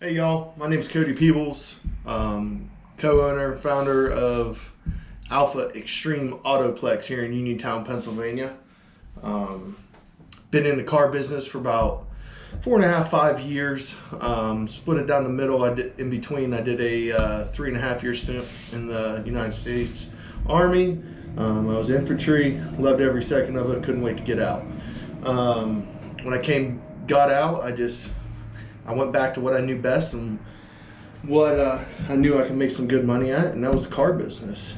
Hey y'all, my name is Cody Peebles, co-owner, founder of Xtreme AutoPlex here in Uniontown, Pennsylvania. Been in the car business for about 4.5, 5 years. Split it down the middle. I did a 3.5 year stint in the United States Army. I was infantry, loved every second of it, couldn't wait to get out. When I got out, I went back to what I knew best and what I knew I could make some good money at, and that was the car business.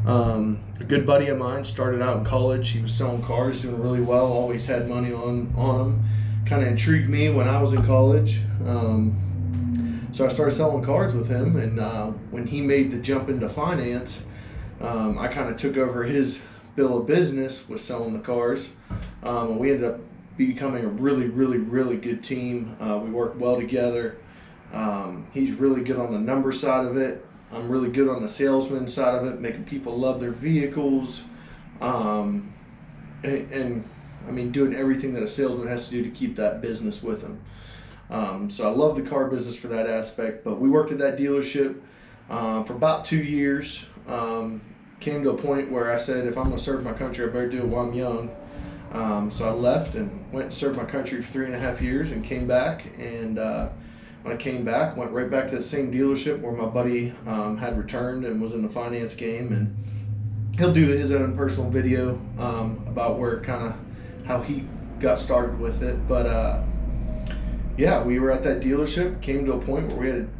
A good buddy of mine started out in college. He was selling cars, doing really well, always had money on them. Kind of intrigued me when I was in college. So I started selling cars with him, and when he made the jump into finance, I kind of took over his bill of business with selling the cars. We ended up becoming a really good team. We work well together. He's really good on the number side of it. I'm really good on the salesman side of it, making people love their vehicles, and I mean doing everything that a salesman has to do to keep that business with him. So I love the car business for that aspect. But we worked at that dealership for about 2 years. Came to a point where I said, if I'm going to serve my country, I better do it while I'm young. So I left and went and served my country for 3.5 years and came back. And when I came back, went right back to the same dealership where my buddy had returned and was in the finance game. And he'll do his own personal video about how he got started with it. But yeah, we were at that dealership, came to a point where we had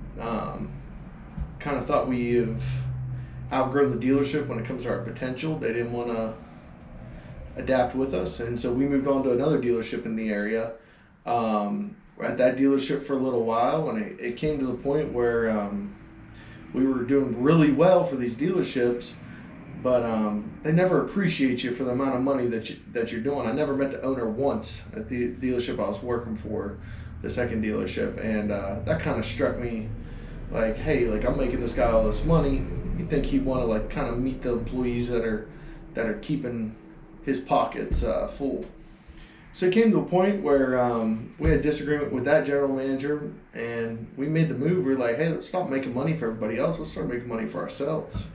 kind of thought we have outgrown the dealership when it comes to our potential. They didn't want to adapt with us, and so we moved on to another dealership in the area. We're at that dealership for a little while, and it came to the point where we were doing really well for these dealerships, but they never appreciate you for the amount of money that you're doing. I never met the owner once at the dealership I was working for, the second dealership, and that kind of struck me like, hey, like, I'm making this guy all this money. You'd think he'd want to like kind of meet the employees that are keeping his pockets full. So it came to a point where we had a disagreement with that general manager, and we made the move. We were like, hey, let's stop making money for everybody else. Let's start making money for ourselves.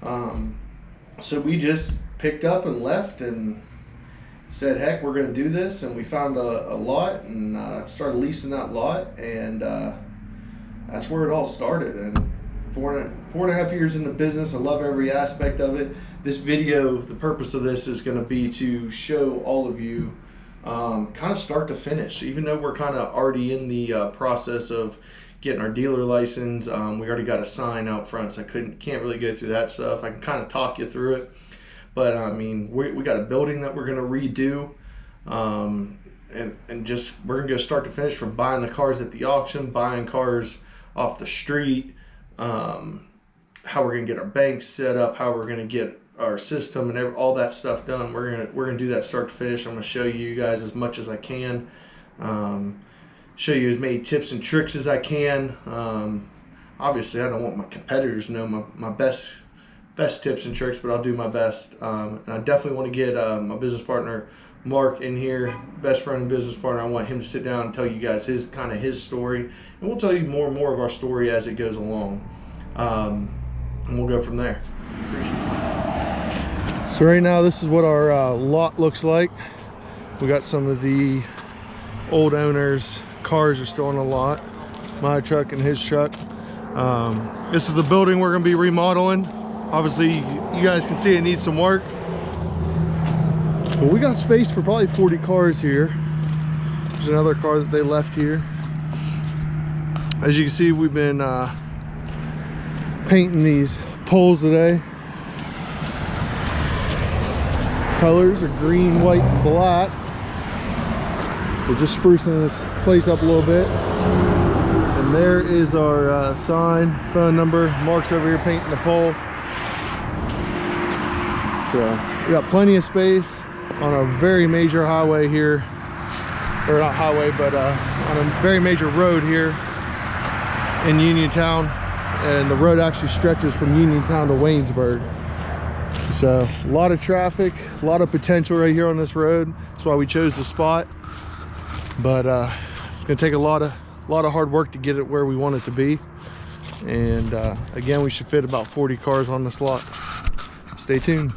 So we just picked up and left and said, heck, we're going to do this. And we found a lot and started leasing that lot, and that's where it all started. And 4.5 years in the business, I love every aspect of it. This video, the purpose of this is going to be to show all of you kind of start to finish. Even though we're kind of already in the process of getting our dealer license, we already got a sign out front, so I can't really go through that stuff. I can kind of talk you through it, but I mean, we got a building that we're going to redo, and just we're going to go start to finish, from buying the cars at the auction, buying cars off the street, how we're going to get our banks set up, how we're going to get our system and all that stuff done. We're gonna do that start to finish. I'm gonna show you guys as much as I can, show you as many tips and tricks as I can. Obviously, I don't want my competitors to know my best tips and tricks, but I'll do my best. And I definitely want to get my business partner Mark in here, best friend and business partner. I want him to sit down and tell you guys his story, and we'll tell you more and more of our story as it goes along, and we'll go from there. Appreciate it. So right now, this is what our lot looks like. We got some of the old owners' cars are still in the lot. My truck and his truck. This is the building we're going to be remodeling. Obviously, you guys can see it needs some work. But we got space for probably 40 cars here. There's another car that they left here. As you can see, we've been painting these poles today. Colors are green, white, and black. So just sprucing this place up a little bit. And there is our sign, phone number. Mark's over here painting the pole. So we got plenty of space on a very major highway here, or not highway, but on a very major road here in Uniontown. And the road actually stretches from Uniontown to Waynesburg. So a lot of traffic, a lot of potential right here on this road. That's why we chose the spot. But it's gonna take a lot a lot of hard work to get it where we want it to be. And again, we should fit about 40 cars on this lot. Stay tuned.